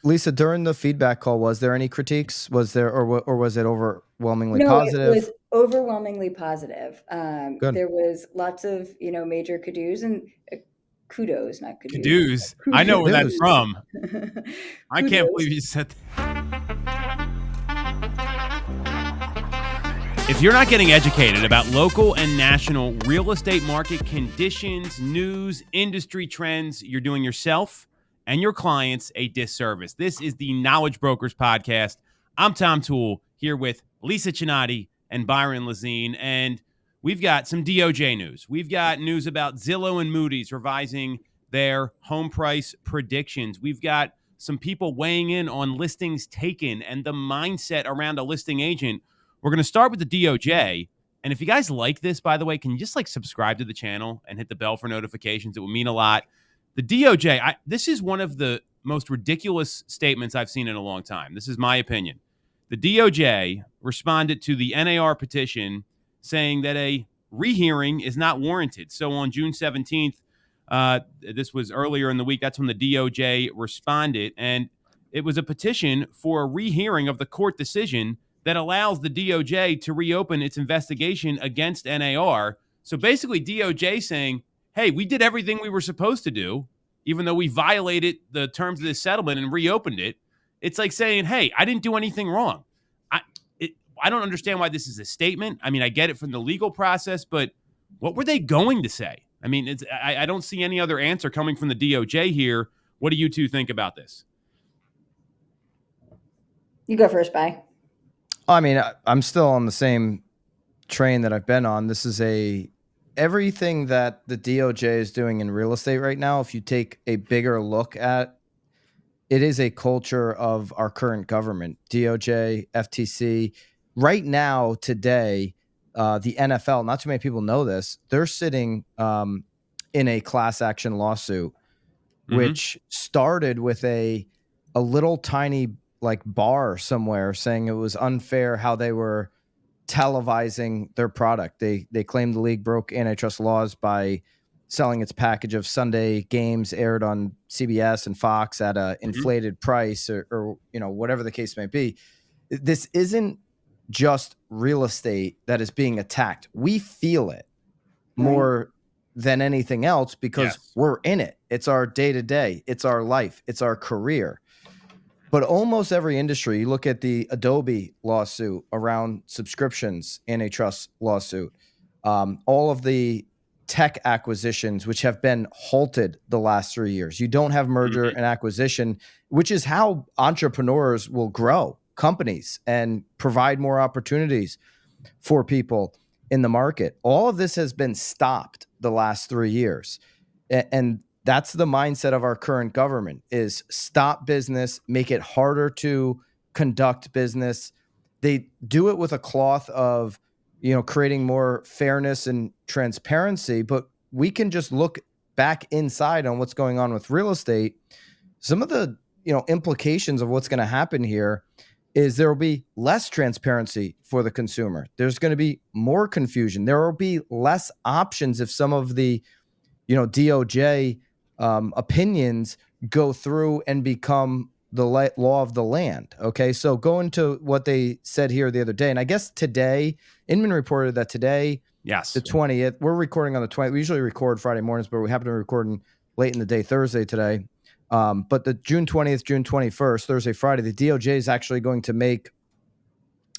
Lisa, during the feedback call, was there any critiques? Was there, or was it overwhelmingly No, positive? it was overwhelmingly positive. Good. There was lots of, major kudos and kudos, not kudos. Caduce. I know where that's from. I can't believe you said that. If you're not getting educated about local and national real estate market conditions, news, industry trends, you're doing yourself and your clients a disservice. This is the Knowledge Brokers Podcast. I'm Tom Toole here with Lisa Chinatti and Byron Lazine, and we've got some DOJ news. We've got news about Zillow and Moody's revising their home price predictions. We've got some people weighing in on listings taken and the mindset around a listing agent. We're going to start with the DOJ. And if you guys like this, by the way, can you just subscribe to the channel and hit the bell for notifications? It would mean a lot. The DOJ, this is one of the most ridiculous statements I've seen in a long time. This is my opinion. The DOJ responded to the NAR petition saying that a rehearing is not warranted. So on June 17th, this was earlier in the week, that's when the DOJ responded. And it was a petition for a rehearing of the court decision that allows the DOJ to reopen its investigation against NAR. So basically DOJ saying, hey, we did everything we were supposed to do, even though we violated the terms of this settlement and reopened it. It's like saying, hey, I didn't do anything wrong. I don't understand why this is a statement. I mean, I get it from the legal process, but what were they going to say? I mean, I don't see any other answer coming from the DOJ here. What do you two think about this? You go first, By. I mean, I'm still on the same train that I've been on. This is everything that the DOJ is doing in real estate right now. If you take a bigger look at, it is a culture of our current government, DOJ, FTC. Right now, today, the NFL, not too many people know this, they're sitting in a class action lawsuit, which started with a little tiny bar somewhere saying it was unfair how they were televising their product. They claimed the league broke antitrust laws by selling its package of Sunday games aired on CBS and Fox at an inflated price or whatever the case may be. This isn't just real estate that is being attacked. We feel it more than anything else because we're in it. It's our day-to-day. It's our life. It's our career. But almost every industry, you look at the Adobe lawsuit around subscriptions, antitrust lawsuit, all of the tech acquisitions, which have been halted the last 3 years. You don't have merger and acquisition, which is how entrepreneurs will grow companies and provide more opportunities for people in the market. All of this has been stopped the last 3 years. And that's the mindset of our current government is stop business, make it harder to conduct business. They do it with a cloth of, creating more fairness and transparency, but we can just look back inside on what's going on with real estate. Some of the, implications of what's going to happen here is there will be less transparency for the consumer. There's going to be more confusion. There will be less options if some of the, DOJ opinions go through and become the law of the land. Okay, so going to what they said here the other day, and I guess today, Inman reported that today, the 20th, we're recording on the 20th. We usually record Friday mornings, but we happen to be recording late in the day, Thursday today. But the June 20th, June 21st, Thursday, Friday, the DOJ is actually going to make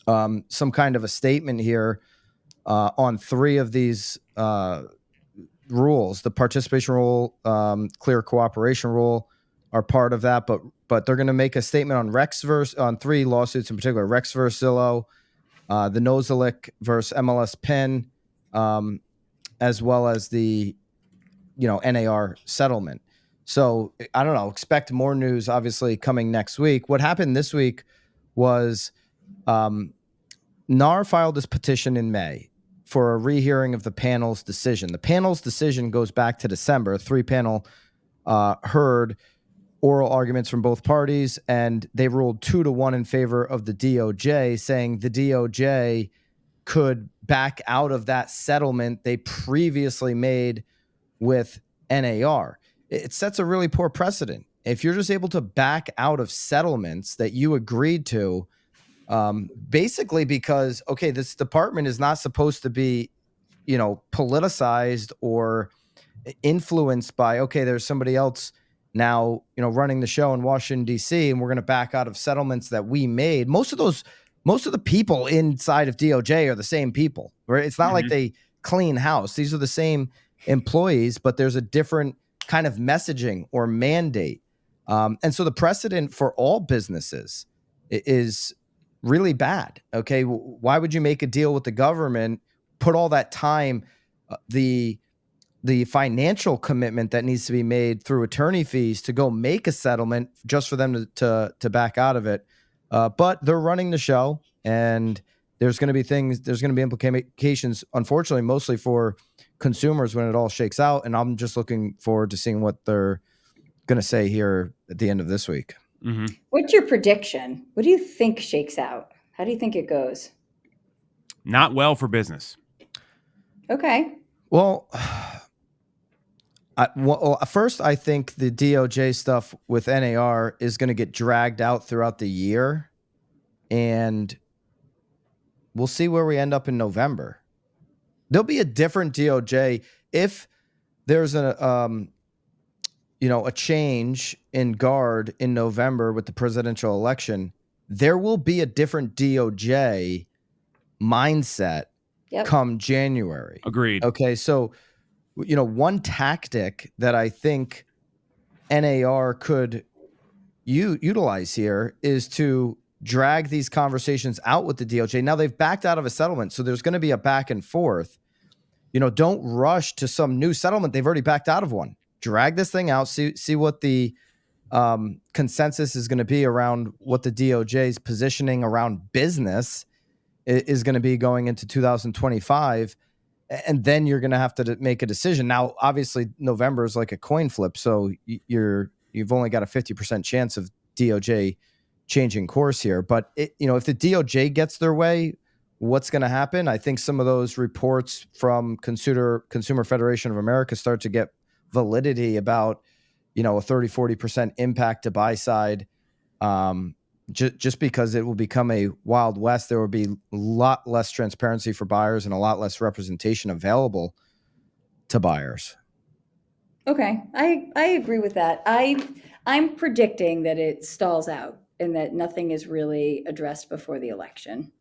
some kind of a statement here on 3 of these rules. The participation rule, clear cooperation rule are part of that, but they're going to make a statement on 3 lawsuits in particular: Rex versus Zillow, the Nozelic versus MLS PIN, as well as the NAR settlement. So I don't know. Expect more news, obviously, coming next week. What happened this week was NAR filed this petition in May for a rehearing of the panel's decision. The panel's decision goes back to December. A 3-panel heard oral arguments from both parties, and they ruled 2-1 in favor of the DOJ, saying the DOJ could back out of that settlement they previously made with NAR. It sets a really poor precedent. if you're just able to back out of settlements that you agreed to, basically because, okay, this department is not supposed to be, politicized or influenced by, okay, there's somebody else now, running the show in Washington, D.C., and we're going to back out of settlements that we made. Most of the people inside of DOJ are the same people, right? It's not like they clean house. These are the same employees, but there's a different kind of messaging or mandate. And so the precedent for all businesses is really bad. Okay. Why would you make a deal with the government, put all that time, the financial commitment that needs to be made through attorney fees to go make a settlement just for them to back out of it? But they're running the show, and there's going to be implications, unfortunately, mostly for consumers when it all shakes out. And I'm just looking forward to seeing what they're going to say here at the end of this week. Mm-hmm. What's your prediction? What do you think shakes out? How do you think it goes? Not well for business. Okay. Well, first, I think the DOJ stuff with NAR is going to get dragged out throughout the year, and we'll see where we end up in November. There'll be a different DOJ if there's a change in guard in November with the presidential election. There will be a different DOJ mindset come January. Agreed. Okay, so one tactic that I think NAR could utilize here is to drag these conversations out with the DOJ. Now they've backed out of a settlement, so there's going to be a back and forth. Don't rush to some new settlement. They've already backed out of one. Drag this thing out, see what the consensus is going to be around what the DOJ's positioning around business is going to be going into 2025. And then you're going to have to make a decision. Now, obviously, November is like a coin flip, so you've only got a 50% chance of DOJ changing course here. But if the DOJ gets their way, what's going to happen? I think some of those reports from Consumer Federation of America start to get validity about a 30-40% impact to buy side. Just because it will become a Wild West, there will be a lot less transparency for buyers and a lot less representation available to buyers. Okay, I agree with that. I'm predicting that it stalls out and that nothing is really addressed before the election.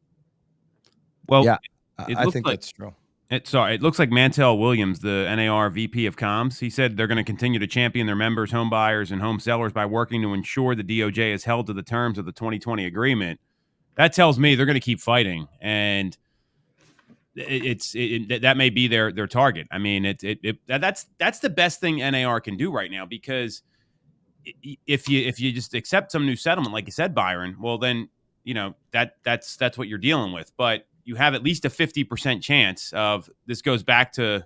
Well, yeah, I think that's true. It looks like Mantel Williams, the NAR VP of Comms, he said they're going to continue to champion their members, home buyers, and home sellers by working to ensure the DOJ is held to the terms of the 2020 agreement. That tells me they're going to keep fighting, and that may be their target. I mean, that's the best thing NAR can do right now, because if you just accept some new settlement, like you said, Byron, well then that's what you're dealing with, but you have at least a 50% chance of this goes back to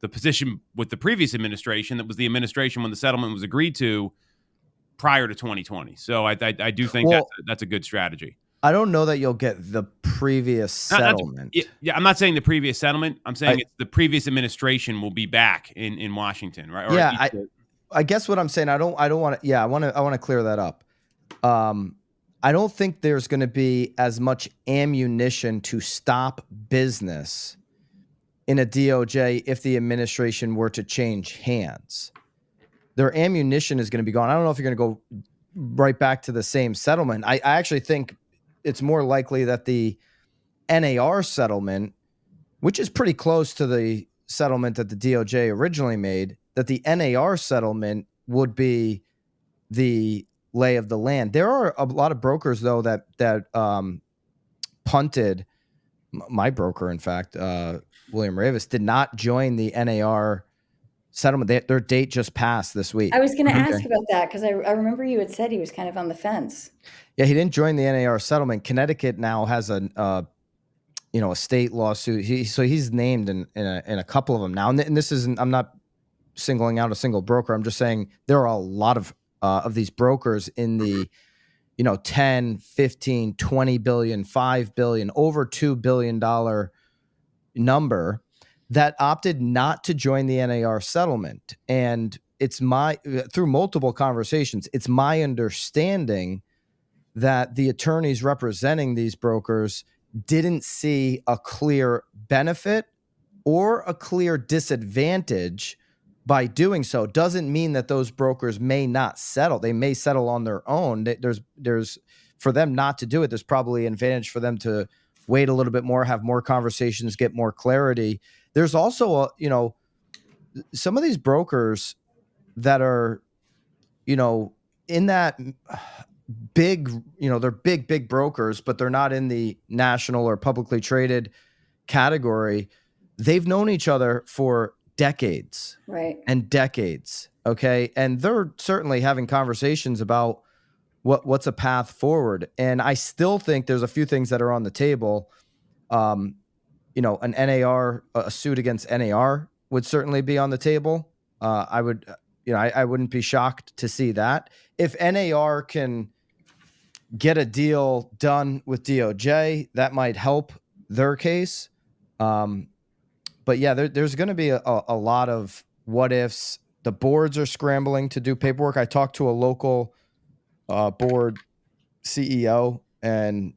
the position with the previous administration. That was the administration when the settlement was agreed to prior to 2020. So I do think that's a good strategy. I don't know that you'll get the previous settlement. I'm not saying the previous settlement. I'm saying it's the previous administration will be back in Washington, right? Or yeah, I guess what I'm saying, I don't want to. Yeah, I want to clear that up. I don't think there's going to be as much ammunition to stop business in a DOJ if the administration were to change hands. Their ammunition is going to be gone. I don't know if you're going to go right back to the same settlement. I actually think it's more likely that the NAR settlement, which is pretty close to the settlement that the DOJ originally made, that the NAR settlement would be the lay of the land. There are a lot of brokers, though, that punted. My broker, in fact, William Ravis, did not join the NAR settlement. Their date just passed this week. I was going to ask about that because I remember you had said he was kind of on the fence. Yeah, he didn't join the NAR settlement. Connecticut now has a state lawsuit. He's named in a couple of them now. And this isn't. I'm not singling out a single broker. I'm just saying there are a lot of these brokers in the 10, 15, 20 billion, 5 billion, over $2 billion number that opted not to join the NAR settlement. And it's my, through multiple conversations, it's my understanding that the attorneys representing these brokers didn't see a clear benefit or a clear disadvantage by doing so. Doesn't mean that those brokers may not settle. They may settle on their own. There's for them not to do it, there's probably an advantage for them to wait a little bit more, have more conversations, get more clarity. There's also some of these brokers that are, in that big, they're big brokers, but they're not in the national or publicly traded category. They've known each other for decades, right, and decades. Okay. And they're certainly having conversations about what's a path forward. And I still think there's a few things that are on the table. An NAR, a suit against NAR would certainly be on the table. I wouldn't be shocked to see that. If NAR can get a deal done with DOJ, that might help their case. But yeah, there's going to be a lot of what ifs. The boards are scrambling to do paperwork. I talked to a local board CEO, and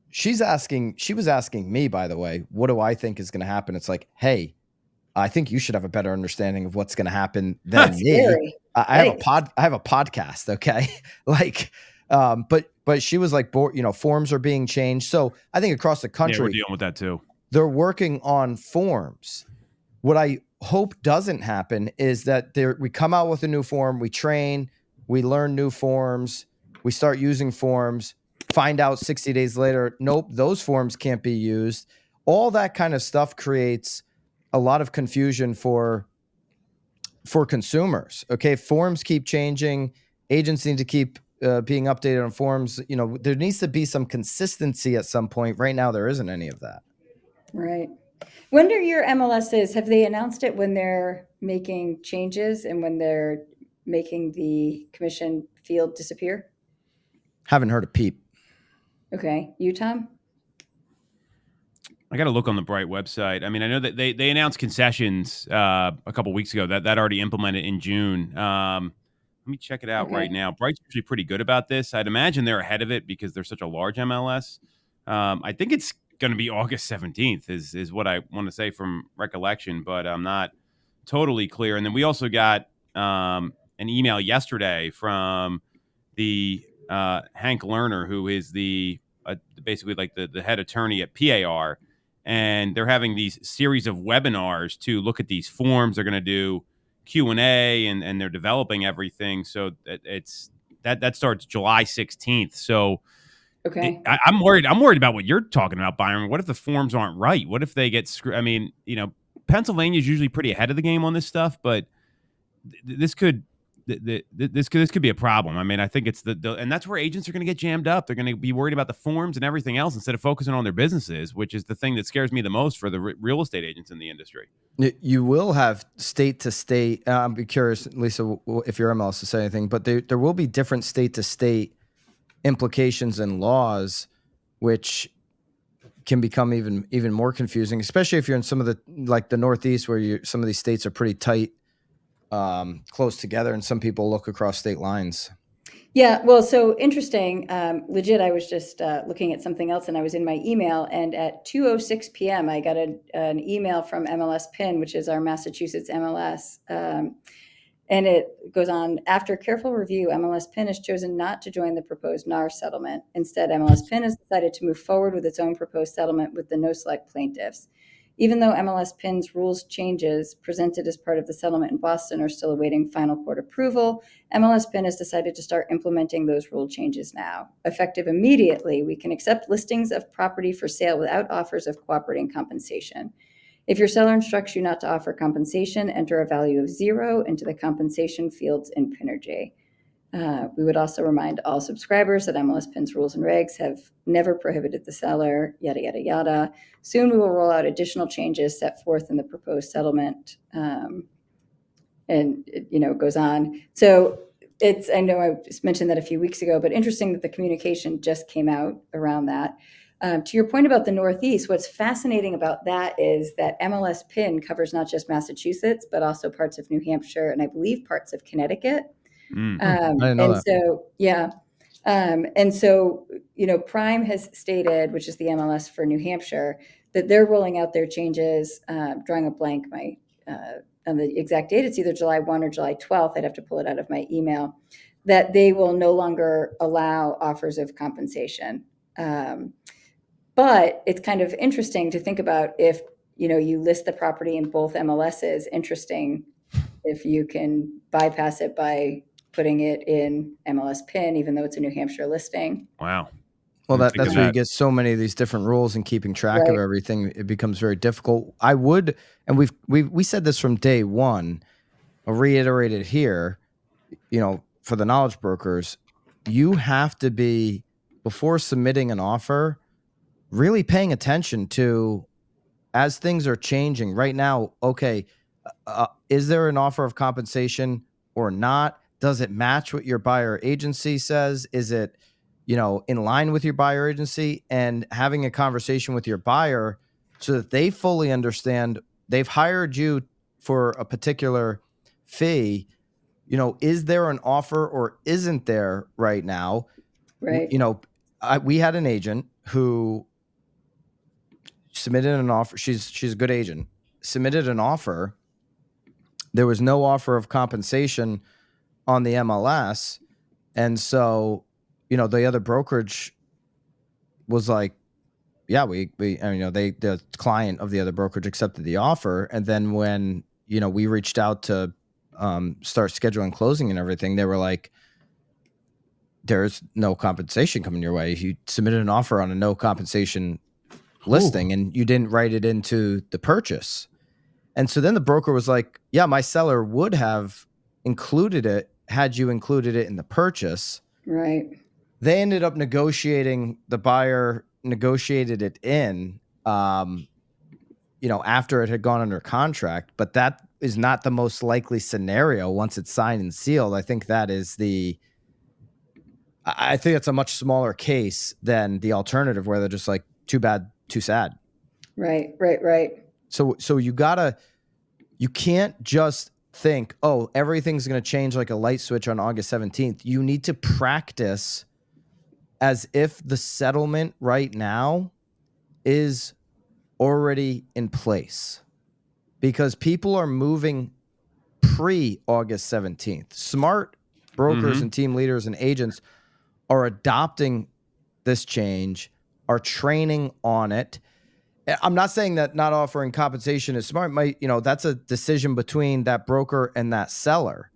she was asking me, by the way, what do I think is going to happen? It's like, hey, I think you should have a better understanding of what's going to happen than me. I have a podcast. Okay. But she was like, forms are being changed. So I think across the country, we're dealing with that too. They're working on forms. What I hope doesn't happen is that we come out with a new form, we train, we learn new forms, we start using forms, find out 60 days later, nope, those forms can't be used. All that kind of stuff creates a lot of confusion for consumers. Okay, forms keep changing, agents need to keep being updated on forms. There needs to be some consistency at some point. Right now, there isn't any of that. Right. When are your MLSs? Have they announced it when they're making changes and when they're making the commission field disappear? Haven't heard a peep. Okay. You, Tom? I got to look on the Bright website. I mean, I know that they announced concessions a couple weeks ago that already implemented in June. Let me check it out right now. Bright's usually pretty good about this. I'd imagine they're ahead of it because they're such a large MLS. I think it's going to be August 17th is what I want to say from recollection, but I'm not totally clear. And then we also got an email yesterday from the Hank Lerner, who is the basically like the head attorney at PAR, and they're having these series of webinars to look at these forms. They're going to do Q&A, and they're developing everything. So that starts July 16th. So okay, I'm worried about what you're talking about, Byron. What if the forms aren't right? What if they get screwed? I mean, Pennsylvania is usually pretty ahead of the game on this stuff, but this could be a problem. I mean, I think it's and that's where agents are going to get jammed up. They're going to be worried about the forms and everything else instead of focusing on their businesses, which is the thing that scares me the most for the real estate agents in the industry. You will have state to state. I'm curious, Lisa, if your MLS to say anything, but there will be different state to state implications and laws, which can become even more confusing, especially if you're in some of the Northeast, where some of these states are pretty tight, close together, and some people look across state lines. Yeah, well, so interesting. Legit, I was just looking at something else, and I was in my email, and at 2:06 p.m., I got an email from MLS PIN, which is our Massachusetts MLS, and it goes on, after careful review, MLS PIN has chosen not to join the proposed NAR settlement. Instead, MLS PIN has decided to move forward with its own proposed settlement with the no-select plaintiffs. Even though MLS PIN's rules changes presented as part of the settlement in Boston are still awaiting final court approval, MLS PIN has decided to start implementing those rule changes now. Effective immediately, we can accept listings of property for sale without offers of cooperating compensation. If your seller instructs you not to offer compensation, enter a value of 0 into the compensation fields in Pinergy. We would also remind all subscribers that MLS PIN's rules and regs have never prohibited the seller, yada, yada, yada. Soon we will roll out additional changes set forth in the proposed settlement. And it goes on. So I know I just mentioned that a few weeks ago, but interesting that the communication just came out around that. To your point about the Northeast, what's fascinating about that is that MLS PIN covers not just Massachusetts, but also parts of New Hampshire and I believe parts of Connecticut. Mm. I didn't know that. So, yeah. And so, Prime has stated, which is the MLS for New Hampshire, that they're rolling out their changes, drawing a blank on the exact date. It's either July 1 or July 12th. I'd have to pull it out of my email, that they will no longer allow offers of compensation. But it's kind of interesting to think about if, you list the property in both MLSs, interesting if you can bypass it by putting it in MLS PIN, even though it's a New Hampshire listing. Wow. Well, Didn't think that's of where you that. get so many of these different rules and keeping track of Right. everything. It becomes very difficult. I would, and we said this from day one. I'll reiterate it here. For the knowledge brokers, you have to be, before submitting an offer, really paying attention to, as things are changing right now. Okay, is there an offer of compensation or not? Does it match what your buyer agency says? Is it, in line with your buyer agency? And having a conversation with your buyer so that they fully understand they've hired you for a particular fee. Is there an offer or isn't there right now? Right. We had an agent who submitted an offer. She's a good agent. Submitted an offer. There was no offer of compensation on the MLS. And so, the other brokerage was like, yeah, the client of the other brokerage accepted the offer. And then when, we reached out to start scheduling closing and everything, they were like, there's no compensation coming your way. You submitted an offer on a no compensation listing and you didn't write it into the purchase. And so then the broker was like, yeah, my seller would have included it had you included it in the purchase. Right. They ended up negotiating, the buyer negotiated it in, after it had gone under contract. But that is not the most likely scenario once it's signed and sealed. I think that's a much smaller case than the alternative where they're just like, too bad, too sad. Right. So you can't just think, oh, everything's going to change like a light switch on August 17th. You need to practice as if the settlement right now is already in place, because people are moving pre-August 17th. Smart brokers and team leaders and agents are adopting this change, are training on it. I'm not saying that not offering compensation is smart. That's a decision between that broker and that seller.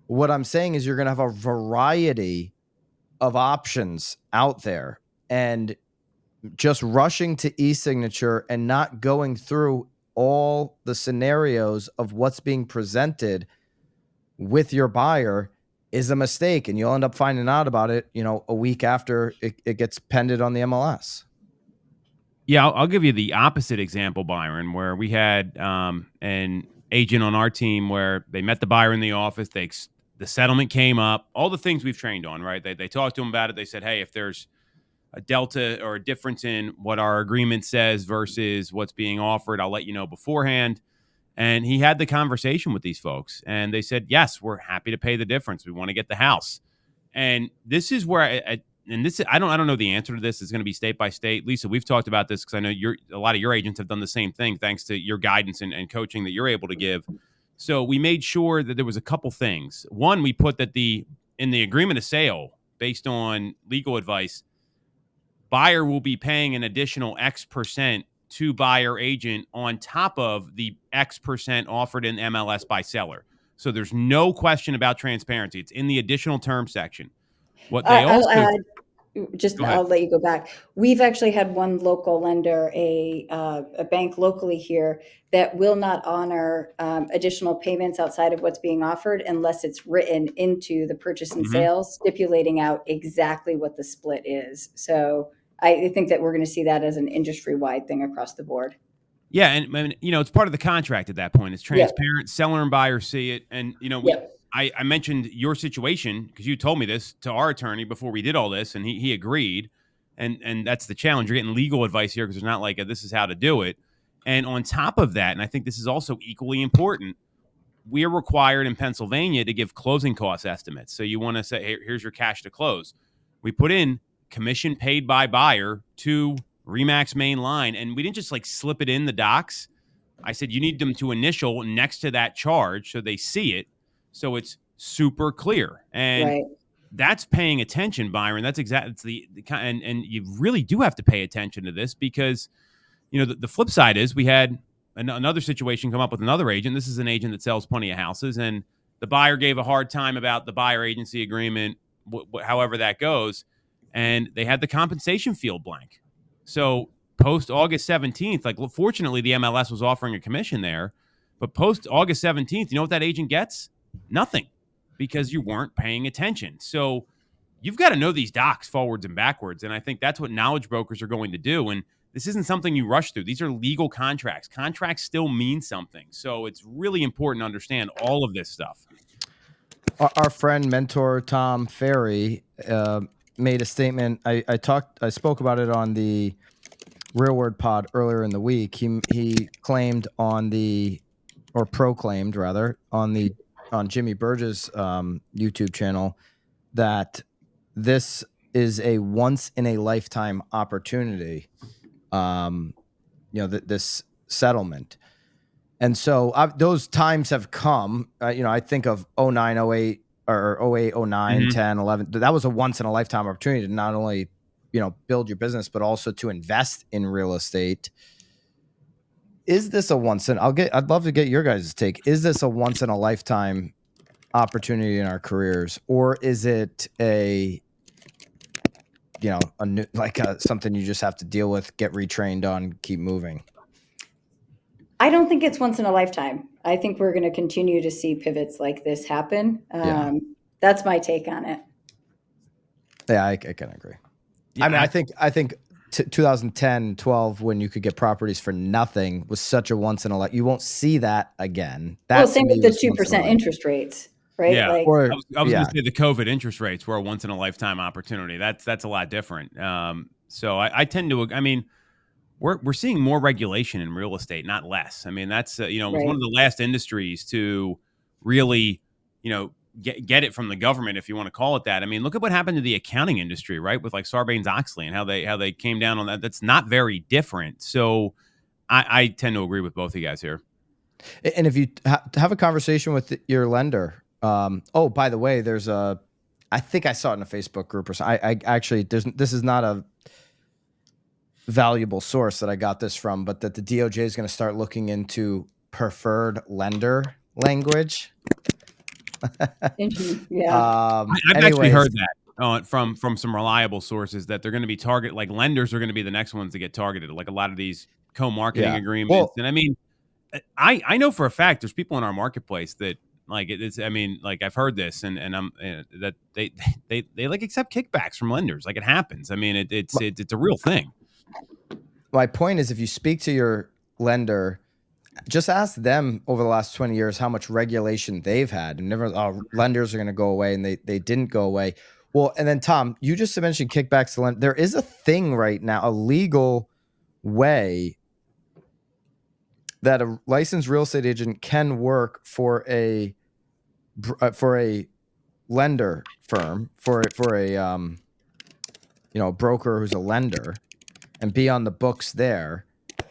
What I'm saying is you're going to have a variety of options out there, and just rushing to e-signature and not going through all the scenarios of what's being presented with your buyer is a mistake. And you'll end up finding out about it, a week after it gets pended on the MLS. Yeah, I'll give you the opposite example, Byron, where we had an agent on our team where they met the buyer in the office. The settlement came up, all the things we've trained on, right? They talked to him about it. They said, hey, if there's a delta or a difference in what our agreement says versus what's being offered, I'll let you know beforehand. And he had the conversation with these folks, and they said, yes, we're happy to pay the difference. We want to get the house. And this is where I don't know the answer to this. It's going to be state by state. Lisa, we've talked about this because I know a lot of your agents have done the same thing thanks to your guidance and coaching that you're able to give. So we made sure that there was a couple things. One, we put that in the agreement of sale, based on legal advice, buyer will be paying an additional X percent to buyer agent on top of the X percent offered in MLS by seller. So there's no question about transparency. It's in the additional term section. What they I'll also add, I'll let you go back. We've actually had one local lender, a bank locally here, that will not honor additional payments outside of what's being offered unless it's written into the purchase and sales, stipulating out exactly what the split is. So I think that we're going to see that as an industry-wide thing across the board. Yeah, and it's part of the contract at that point. It's transparent. Seller and buyer see it. And, I mentioned your situation because you told me this to our attorney before we did all this, and he agreed. And that's the challenge. You're getting legal advice here because there's not like this is how to do it. And on top of that, and I think this is also equally important, we are required in Pennsylvania to give closing cost estimates. So you want to say, hey, here's your cash to close. We put in commission paid by buyer to Remax main line, and we didn't just like slip it in the docs. I said you need them to initial next to that charge so they see it, so it's super clear. And that's paying attention, Byron. That's exactly the kind, and you really do have to pay attention to this because, you know, the flip side is we had another situation come up with another agent. This is an agent that sells plenty of houses, and the buyer gave a hard time about the buyer agency agreement, however that goes, and they had the compensation field blank. So post August 17th, like fortunately the MLS was offering a commission there, but post August 17th, you know what that agent gets? Nothing, because you weren't paying attention. So you've got to know these docs forwards and backwards, and I think that's what knowledge brokers are going to do. And this isn't something you rush through. These are legal contracts. Contracts still mean something. So it's really important to understand all of this stuff. Our friend, mentor Tom Ferry, made a statement. I spoke about it on the Real Word Pod earlier in the week. He claimed proclaimed rather on Jimmy Burge's YouTube channel that this is a once in a lifetime opportunity. This settlement. And so those times have come. I think of 09, 08, or 08, 09, 10, 11. That was a once in a lifetime opportunity to not only, build your business, but also to invest in real estate. Is this a I'd love to get your guys' take. Is this a once in a lifetime opportunity in our careers, or is it something you just have to deal with, get retrained on, keep moving? I don't think it's once in a lifetime. I think we're going to continue to see pivots like this happen. That's my take on it. Yeah, I can agree. Yeah, I think 2010, 12, when you could get properties for nothing, was such a once in a life. You won't see that again. Same with the 2% interest rates, right? Yeah. I was going to say the COVID interest rates were a once in a lifetime opportunity. That's a lot different. So I tend to, we're seeing more regulation in real estate, not less. I mean, that's, it was one of the last industries to really, get it from the government, if you want to call it that. I mean, look at what happened to the accounting industry, right? With like Sarbanes-Oxley and how they came down on that. That's not very different. So I tend to agree with both of you guys here. And if you have a conversation with your lender, by the way, I think I saw it in a Facebook group or something. I actually, this is not a valuable source that I got this from, but that the DOJ is going to start looking into preferred lender language. Yeah. I've actually heard that from some reliable sources that they're going to be like lenders are going to be the next ones to get targeted, like a lot of these co-marketing agreements. Well, and I mean, I know for a fact there's people in our marketplace that like it's. I mean, like I've heard this, and I'm that they like accept kickbacks from lenders. Like it happens. I mean, it's a real thing. My point is, if you speak to your lender, just ask them over the last 20 years how much regulation they've had, and lenders are going to go away, and they didn't go away. Well, and then Tom, you just mentioned kickbacks to lend. There is a thing right now, a legal way that a licensed real estate agent can work for a lender firm, for a broker who's a lender, and be on the books there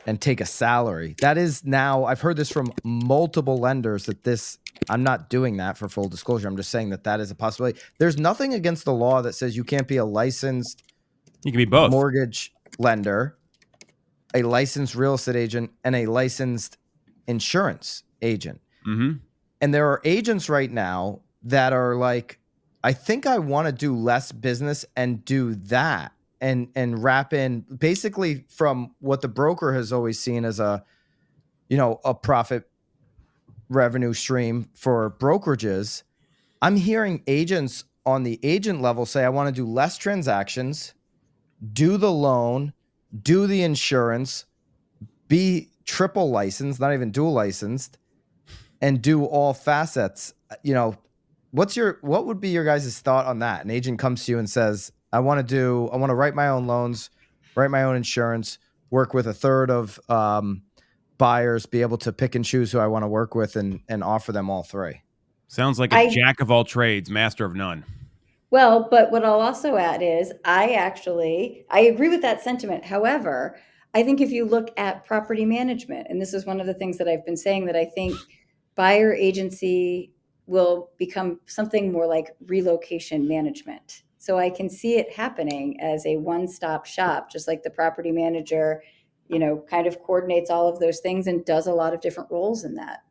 and take a salary. That is now, I've heard this from multiple lenders I'm not doing that for full disclosure. I'm just saying that is a possibility. There's nothing against the law that says you can't be a licensed You can be both. Mortgage lender, a licensed real estate agent, and a licensed insurance agent. Mm-hmm. And there are agents right now that are like, I think I want to do less business and do that and wrap in basically from what the broker has always seen as a profit revenue stream for brokerages. I'm hearing agents on the agent level say, I want to do less transactions, do the loan, do the insurance, be triple licensed, not even dual licensed, and do all facets. What would be your guys' thought on that? An agent comes to you and says, I want to write my own loans, write my own insurance, work with a third of buyers, be able to pick and choose who I want to work with and offer them all three. Sounds like a jack of all trades, master of none. Well, but what I'll also add is I agree with that sentiment. However, I think if you look at property management, and this is one of the things that I've been saying, that I think buyer agency will become something more like relocation management. So I can see it happening as a one-stop shop, just like the property manager, kind of coordinates all of those things and does a lot of different roles in that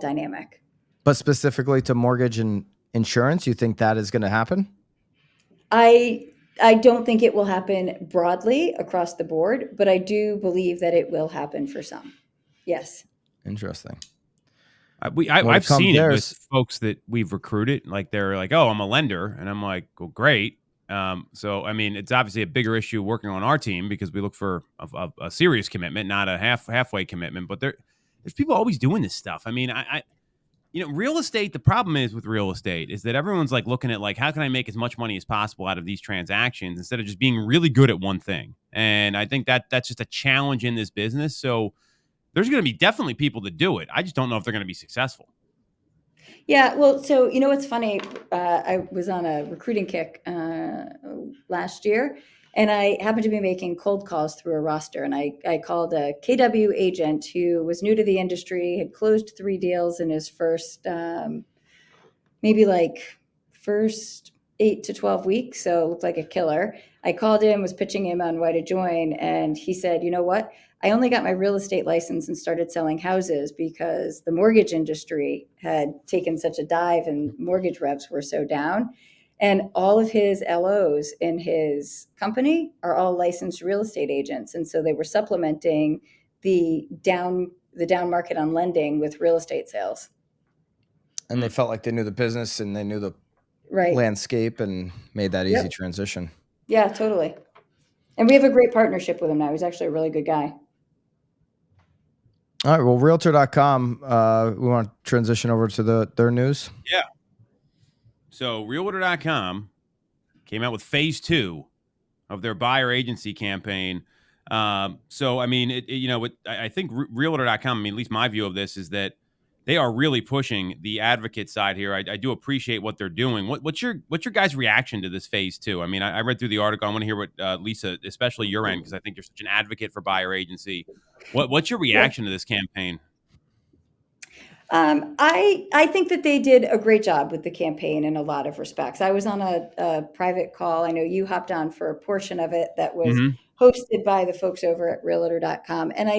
dynamic. But specifically to mortgage and insurance, you think that is going to happen? I don't think it will happen broadly across the board, but I do believe that it will happen for some. Yes. Interesting. I've seen it with folks that we've recruited. Like they're like, "Oh, I'm a lender," and I'm like, "Well, great." So I mean, it's obviously a bigger issue working on our team because we look for a serious commitment, not a halfway commitment. But there's people always doing this stuff. I mean, real estate, the problem is with real estate is that everyone's like looking at like, how can I make as much money as possible out of these transactions instead of just being really good at one thing? And I think that's just a challenge in this business. So there's going to be definitely people that do it. I just don't know if they're going to be successful. Yeah. Well, so, it's funny. I was on a recruiting kick last year, and I happened to be making cold calls through a roster. And I called a KW agent who was new to the industry, had closed 3 deals in his first, first 8 to 12 weeks. So it looked like a killer. I called him, was pitching him on why to join. And he said, you know what? I only got my real estate license and started selling houses because the mortgage industry had taken such a dive and mortgage revs were so down. And all of his LOs in his company are all licensed real estate agents. And so they were supplementing the down market on lending with real estate sales. And they felt like they knew the business and they knew the right landscape and made that easy transition. Yeah, totally. And we have a great partnership with him now. He's actually a really good guy. All right. Well, Realtor.com, we want to transition over to their news. Yeah. So Realtor.com came out with phase 2 of their buyer agency campaign. So, I mean, I think Realtor.com, I mean, at least my view of this is that they are really pushing the advocate side here. I do appreciate what they're doing. What's your guys' reaction to this phase 2? I mean, I read through the article. I want to hear what Lisa, especially your end, because I think you're such an advocate for buyer agency. What's your reaction to this campaign? I think that they did a great job with the campaign in a lot of respects. I was on a private call. I know you hopped on for a portion of it that was hosted by the folks over at Realtor.com. And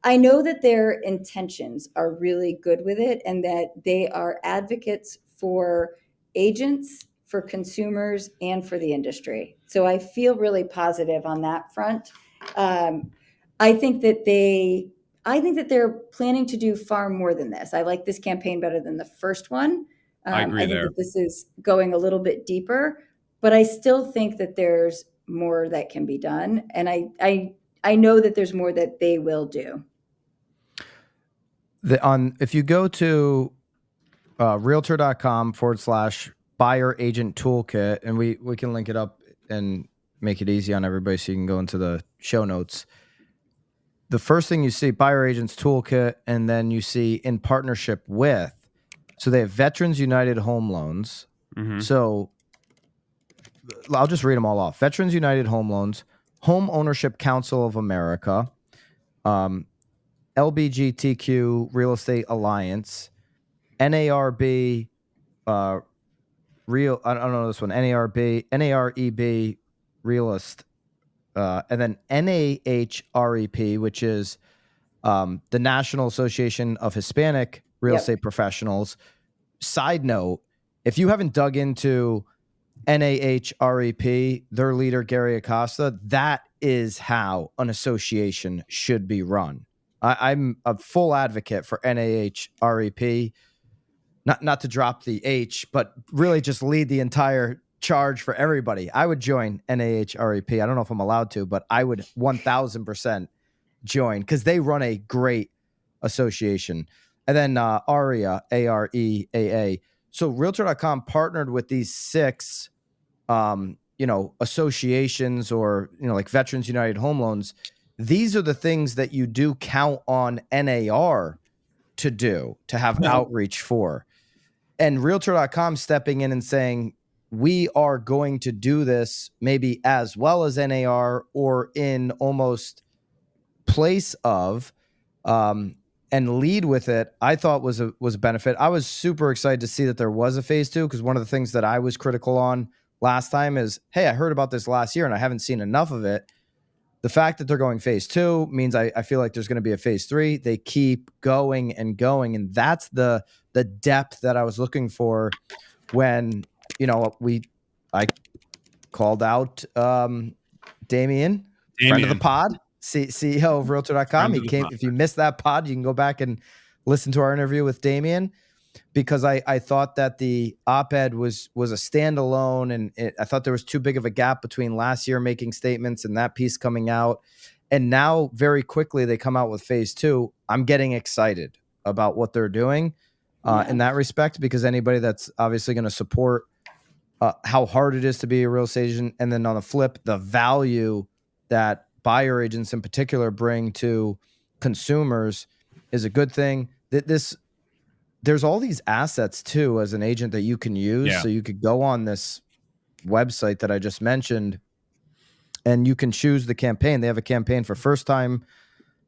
I know that their intentions are really good with it and that they are advocates for agents, for consumers, and for the industry. So I feel really positive on that front. I think that they're planning to do far more than this. I like this campaign better than the first one. I agree there. That this is going a little bit deeper, but I still think that there's more that can be done. And I know that there's more that they will do. If you go to realtor.com/buyer agent toolkit, and we can link it up and make it easy on everybody so you can go into the show notes. The first thing you see, buyer agents toolkit, and then you see in partnership with, so they have Veterans United Home Loans. So I'll just read them all off. Veterans United Home Loans, Home Ownership Council of America, LBGTQ Real Estate Alliance, NARB, I don't know this one, NAREB Realist, and then NAHREP, which is the National Association of Hispanic Real Estate Professionals. Side note, if you haven't dug into NAHREP, their leader, Gary Acosta, that is how an association should be run. I'm a full advocate for NAHREP, not to drop the H, but really just lead the entire charge for everybody. I would join NAHREP. I don't know if I'm allowed to, but I would 1000% join because they run a great association. And then AREA, AREAA. So Realtor.com partnered with these 6, associations or, like Veterans United Home Loans, these are the things that you do count on NAR to have outreach for. And Realtor.com stepping in and saying, we are going to do this maybe as well as NAR or in almost place of, and lead with it, I thought was a benefit. I was super excited to see that there was a phase 2, because one of the things that I was critical on last time is, hey, I heard about this last year and I haven't seen enough of it. The fact that they're going phase 2 means I feel like there's going to be a phase 3. They keep going and going. And that's the depth that I was looking for when, I called out Damian, friend of the pod, CEO of Realtor.com. If you missed that pod, you can go back and listen to our interview with Damian, because I thought that the op-ed was a standalone, and I thought there was too big of a gap between last year making statements and that piece coming out. And now very quickly they come out with phase 2. I'm getting excited about what they're doing in that respect, because anybody that's obviously going to support how hard it is to be a real estate agent, and then on the flip, the value that buyer agents in particular bring to consumers is a good thing. There's all these assets too as an agent that you can use. Yeah. So you could go on this website that I just mentioned and you can choose the campaign. They have a campaign for first-time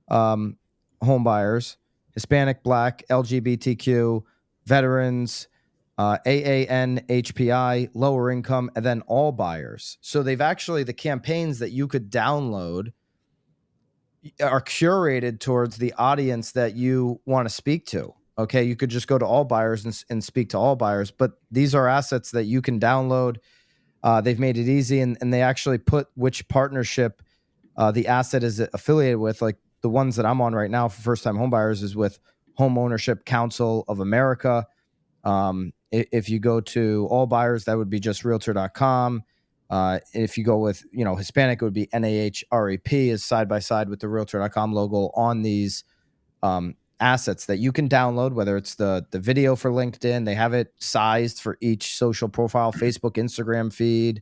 home buyers, Hispanic, Black, LGBTQ, veterans, AAN, HPI, lower income, and then all buyers. So they've actually, the campaigns that you could download are curated towards the audience that you want to speak to. Okay, you could just go to all buyers and speak to all buyers, but these are assets that you can download. They've made it easy, and they actually put which partnership the asset is affiliated with. Like the ones that I'm on right now for first-time homebuyers is with Home Ownership Council of America. If you go to all buyers, that would be just Realtor.com. If you go with Hispanic, it would be NAHREP is side by side with the Realtor.com logo on these assets that you can download, whether it's the video for LinkedIn. They have it sized for each social profile, Facebook, Instagram feed.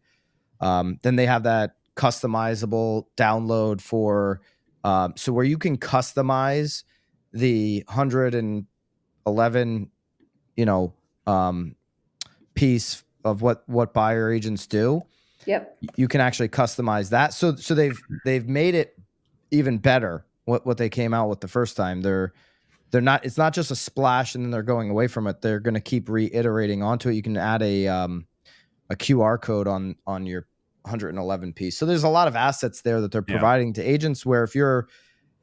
Then they have that customizable download for so where you can customize the 111 piece of what buyer agents do. Yep. You can actually customize that. So they've made it even better what they came out with the first time. They're not, it's not just a splash and then they're going away from it. They're going to keep reiterating onto it. You can add a QR code on your 111 piece. So there's a lot of assets there that they're providing to agents, where if you're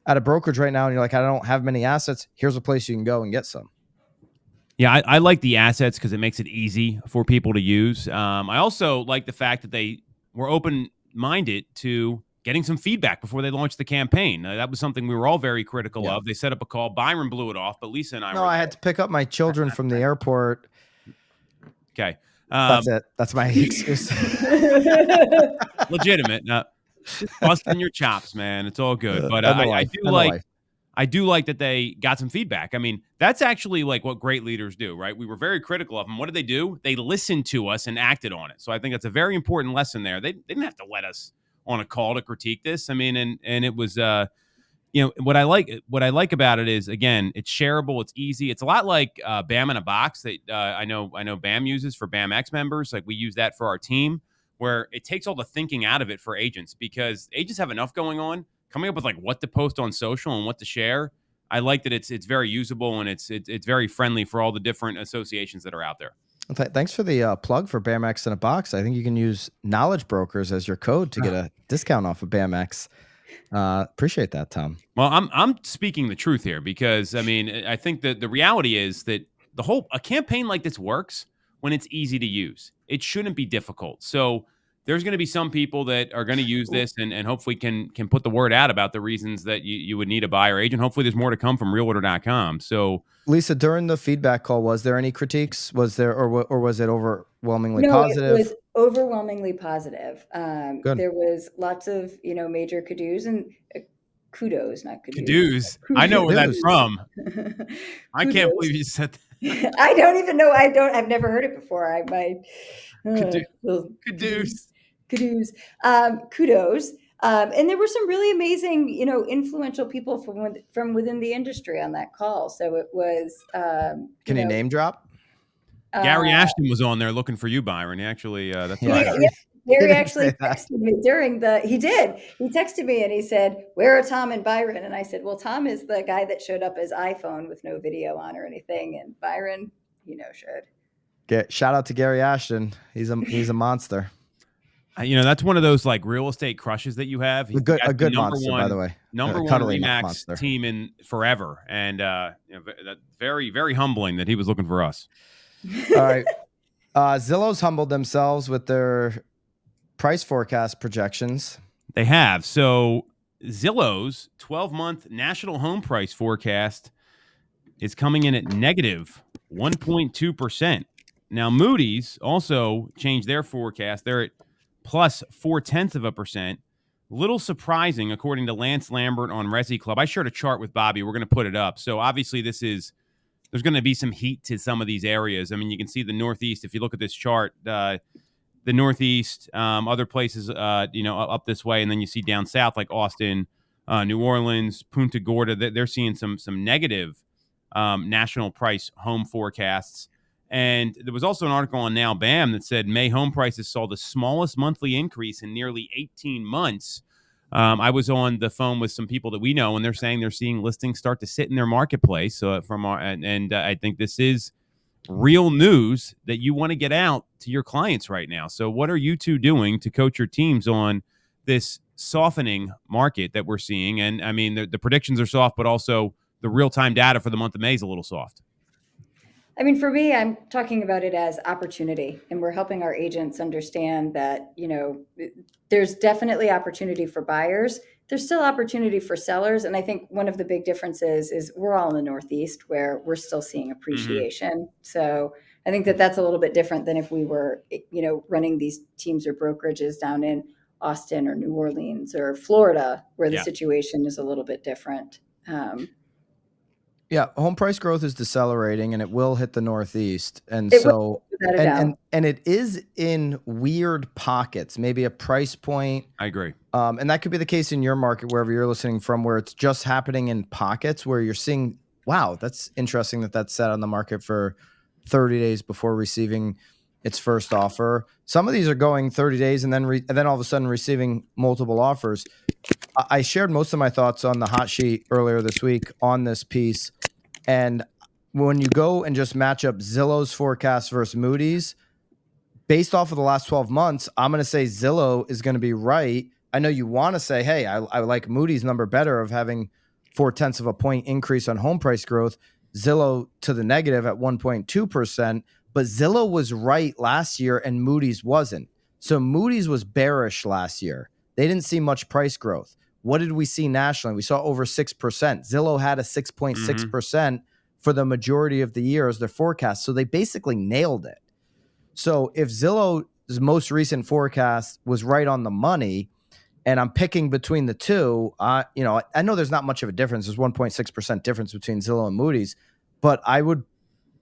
at a brokerage right now and you're like, I don't have many assets, here's a place you can go and get some. Yeah, I like the assets because it makes it easy for people to use. I also like the fact that they were open-minded to getting some feedback before they launched the campaign. That was something we were all very critical of. They set up a call. Byron blew it off, but Lisa and I I had to pick up my children from the airport. Okay. That's it. That's my excuse. Legitimate. Just busting your chops, man. It's all good. But I do like that they got some feedback. I mean, that's actually like what great leaders do, right? We were very critical of them. What did they do? They listened to us and acted on it. So I think that's a very important lesson there. They didn't have to let us on a call to critique this. I mean, and it was, what I like about it is, again, it's shareable. It's easy. It's a lot like BAM in a box that I know BAM uses for BAM X members. Like we use that for our team, where it takes all the thinking out of it for agents, because agents have enough going on. Coming up with like what to post on social and what to share. I like that it's very usable and it's very friendly for all the different associations that are out there. Thanks for the plug for BAMX in a box. I think you can use Knowledge Brokers as your code to get a discount off of BAMX. Appreciate that, Tom. Well, I'm speaking the truth here, because I mean, I think that the reality is that a campaign like this works when it's easy to use. It shouldn't be difficult. So there's going to be some people that are going to use this and hopefully can put the word out about the reasons that you would need a buyer agent. Hopefully there's more to come from Realtor.com. So Lisa, during the feedback call, was there any critiques? Was there, or was it overwhelmingly positive? It was overwhelmingly positive. Good. There was lots of, major kudos and kudos, not kudos. Kudos. I know where that's from. I can't believe you said that. I don't even know. I've never heard it before. I might. Kudos. kudos. And there were some really amazing, influential people from within the industry on that call. So it was, Can you name drop? Gary Ashton was on there looking for you, Byron. He actually, that's Yeah. what I heard. Gary actually texted me he texted me and he said, "Where are Tom and Byron?" And I said, "Well, Tom is the guy that showed up as iPhone with no video on or anything. And Byron, showed." Shout out to Gary Ashton. He's a monster. That's one of those like real estate crushes that you have. He's a good monster, by the way. Number one Remax team in forever. And very, very humbling that he was looking for us. All right. Zillow's humbled themselves with their price forecast projections. They have. So Zillow's 12-month national home price forecast is coming in at negative 1.2%. Now, Moody's also changed their forecast. They're at plus 0.4%. Little surprising, according to Lance Lambert on Resi Club. I shared a chart with Bobby. We're going to put it up. So obviously there's going to be some heat to some of these areas. I mean, you can see the Northeast. If you look at this chart, the Northeast, other places, up this way, and then you see down south like Austin, New Orleans, Punta Gorda. They're seeing some negative national price home forecasts. And there was also an article on Now Bam that said May home prices saw the smallest monthly increase in nearly 18 months. I was on the phone with some people that we know, and they're saying they're seeing listings start to sit in their marketplace. So I think this is real news that you want to get out to your clients right now. So what are you two doing to coach your teams on this softening market that we're seeing? And I mean, the predictions are soft, but also the real-time data for the month of May is a little soft. I mean, for me, I'm talking about it as opportunity, and we're helping our agents understand that, there's definitely opportunity for buyers. There's still opportunity for sellers. And I think one of the big differences is we're all in the Northeast where we're still seeing appreciation. Mm-hmm. So I think that that's a little bit different than if we were, running these teams or brokerages down in Austin or New Orleans or Florida, where the situation is a little bit different. Yeah, home price growth is decelerating, and it will hit the Northeast, and and it is in weird pockets. Maybe a price point. I agree, and that could be the case in your market, wherever you're listening from, where it's just happening in pockets where you're seeing, wow, that's interesting that's set on the market for 30 days before receiving its first offer. Some of these are going 30 days and then all of a sudden receiving multiple offers. I shared most of my thoughts on the hot sheet earlier this week on this piece. And when you go and just match up Zillow's forecast versus Moody's, based off of the last 12 months, I'm going to say Zillow is going to be right. I know you want to say, hey, I like Moody's number better of having 0.4 point increase on home price growth. Zillow to the negative at 1.2%. But Zillow was right last year and Moody's wasn't. So Moody's was bearish last year. They didn't see much price growth. What did we see nationally? We saw over 6%. Zillow had a 6.6% for the majority of the year as their forecast. So they basically nailed it. So if Zillow's most recent forecast was right on the money, and I'm picking between the two, I know there's not much of a difference. There's 1.6% difference between Zillow and Moody's, but I would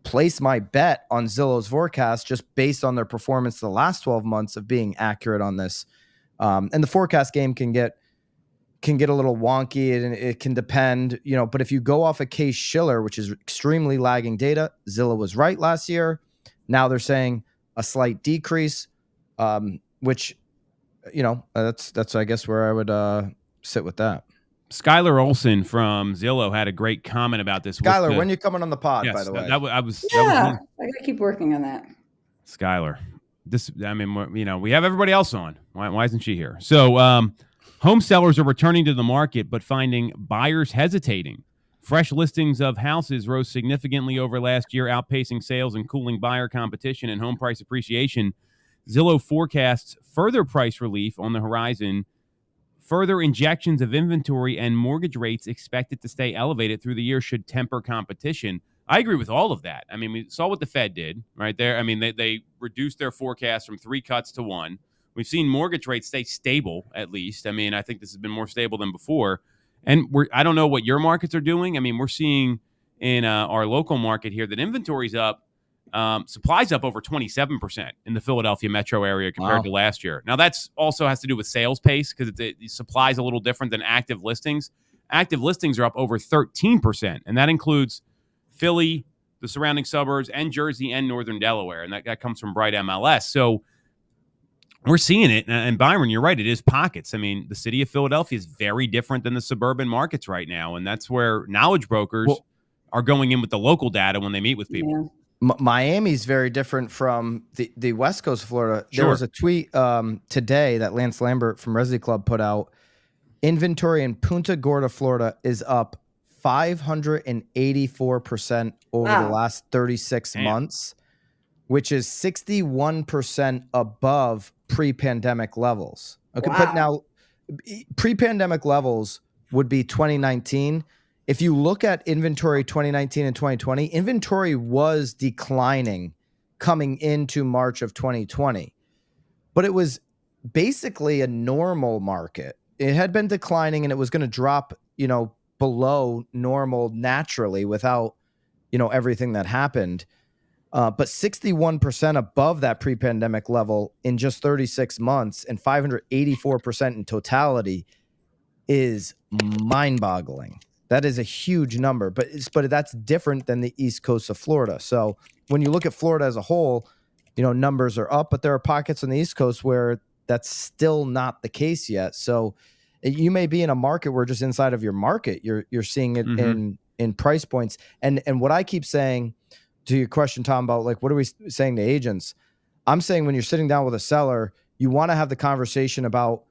place my bet on Zillow's forecast just based on their performance the last 12 months of being accurate on this. And the forecast game can get a little wonky, and it can depend, but if you go off of Case-Shiller, which is extremely lagging data, Zillow was right last year. Now they're saying a slight decrease, which, that's I guess where I would sit with that. Skylar Olson from Zillow had a great comment about this. Skylar, when you coming on the pod, by the way? I got to keep working on that. Skylar, we have everybody else on. Why isn't she here? So, home sellers are returning to the market, but finding buyers hesitating. Fresh listings of houses rose significantly over last year, outpacing sales and cooling buyer competition and home price appreciation. Zillow forecasts further price relief on the horizon. Further injections of inventory and mortgage rates expected to stay elevated through the year should temper competition. I agree with all of that. I mean, we saw what the Fed did right there. I mean, they reduced their forecast from 3 cuts to 1. We've seen mortgage rates stay stable, at least. I mean, I think this has been more stable than before. And I don't know what your markets are doing. I mean, we're seeing in our local market here that inventory's up Supply's up over 27% in the Philadelphia metro area compared to last year. Now, that's also has to do with sales pace because the supply is a little different than active listings. Active listings are up over 13%, and that includes Philly, the surrounding suburbs, and Jersey and northern Delaware, and that comes from Bright MLS. So we're seeing it, and Byron, you're right, it is pockets. I mean, the city of Philadelphia is very different than the suburban markets right now, and that's where knowledge brokers are going in with the local data when they meet with people. Yeah. Miami's very different from the West Coast of Florida. Sure. There was a tweet today that Lance Lambert from Resi Club put out. Inventory in Punta Gorda, Florida is up 584% over the last 36 months, which is 61% above pre-pandemic levels. Okay, but now pre-pandemic levels would be 2019. If you look at inventory 2019 and 2020, inventory was declining coming into March of 2020, but it was basically a normal market. It had been declining and it was going to drop, below normal naturally without, everything that happened. But 61% above that pre-pandemic level in just 36 months and 584% in totality is mind-boggling. That is a huge number, but that's different than the East Coast of Florida. So when you look at Florida as a whole, numbers are up, but there are pockets on the East Coast where that's still not the case yet. So you may be in a market where just inside of your market, you're seeing it in price points. And what I keep saying to your question, Tom, about like, what are we saying to agents? I'm saying when you're sitting down with a seller, you want to have the conversation about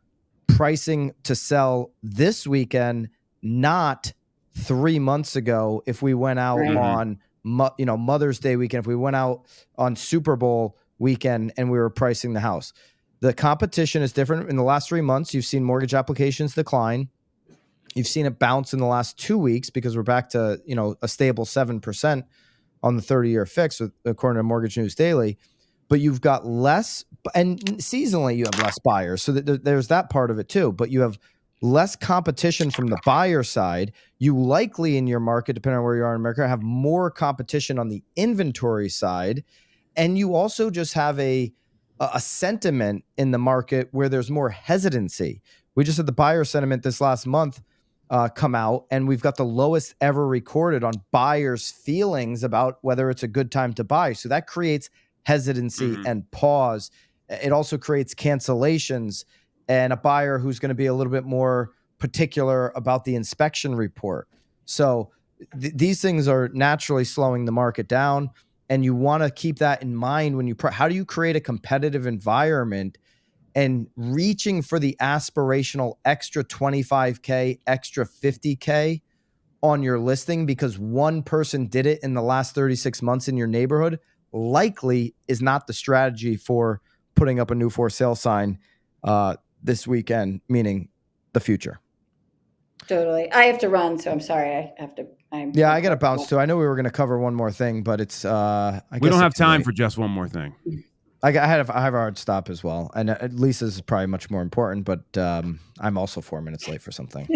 pricing to sell this weekend, not 3 months ago. If we went out on, Mother's Day weekend, if we went out on Super Bowl weekend and we were pricing the house, the competition is different. In the last 3 months, you've seen mortgage applications decline. You've seen it bounce in the last 2 weeks because we're back to, a stable 7% on the 30-year fix, according to Mortgage News Daily. But you've got less, and seasonally you have less buyers. So there's that part of it too. But you have less competition from the buyer side. You likely in your market, depending on where you are in America, have more competition on the inventory side. And you also just have a sentiment in the market where there's more hesitancy. We just had the buyer sentiment this last month come out, and we've got the lowest ever recorded on buyers' feelings about whether it's a good time to buy. So that creates hesitancy and pause. It also creates cancellations and a buyer who's going to be a little bit more particular about the inspection report. So these things are naturally slowing the market down. And you want to keep that in mind when how do you create a competitive environment and reaching for the aspirational extra 25K, extra 50K on your listing because one person did it in the last 36 months in your neighborhood likely is not the strategy for putting up a new for sale sign this weekend, meaning the future. Totally. I have to run, so I'm sorry. I got to bounce too. I know we were going to cover one more thing, but it's we don't have time for just one more thing. I have a hard stop as well, and Lisa's is probably much more important. But I'm also 4 minutes late for something.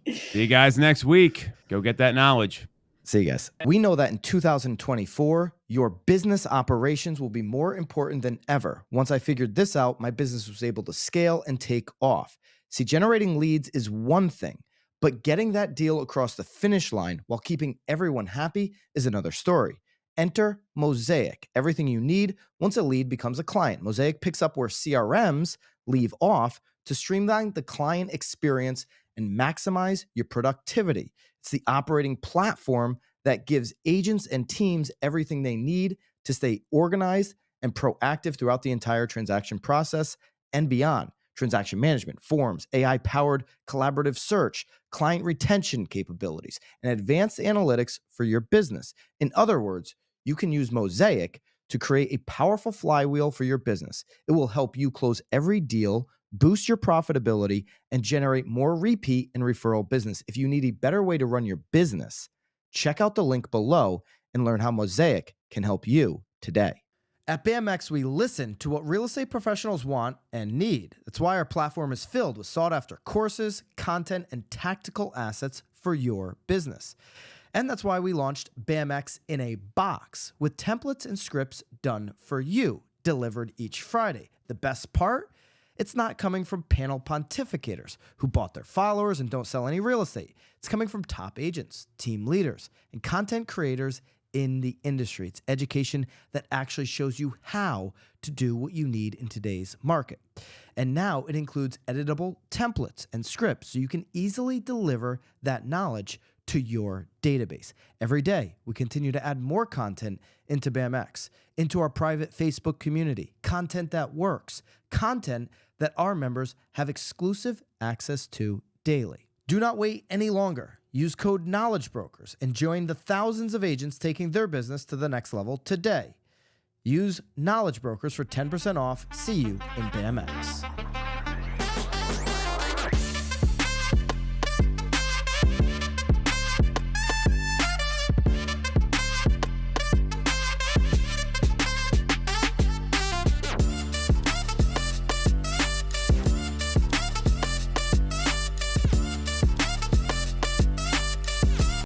See you guys next week. Go get that knowledge. See you guys. We know that in 2024, your business operations will be more important than ever. Once I figured this out, my business was able to scale and take off. See, generating leads is one thing, but getting that deal across the finish line while keeping everyone happy is another story. Enter Mosaic, everything you need once a lead becomes a client. Mosaic picks up where CRMs leave off to streamline the client experience and maximize your productivity. It's the operating platform that gives agents and teams everything they need to stay organized and proactive throughout the entire transaction process and beyond. Transaction management, forms, AI-powered collaborative search, client retention capabilities, and advanced analytics for your business. In other words, you can use Mosaic to create a powerful flywheel for your business. It will help you close every deal, boost your profitability, and generate more repeat and referral business. If you need a better way to run your business, check out the link below and learn how Mosaic can help you today. At BAMX, we listen to what real estate professionals want and need. That's why our platform is filled with sought-after courses, content, and tactical assets for your business. And that's why we launched BAMX in a box with templates and scripts done for you, delivered each Friday. The best part? It's not coming from panel pontificators who bought their followers and don't sell any real estate. It's coming from top agents, team leaders, and content creators in the industry. It's education that actually shows you how to do what you need in today's market. And now it includes editable templates and scripts so you can easily deliver that knowledge to your database. Every day, we continue to add more content into BAMX, into our private Facebook community, content that works, content that our members have exclusive access to daily. Do not wait any longer. Use code Knowledge Brokers and join the thousands of agents taking their business to the next level today. Use Knowledge Brokers for 10% off. See you in BAMX.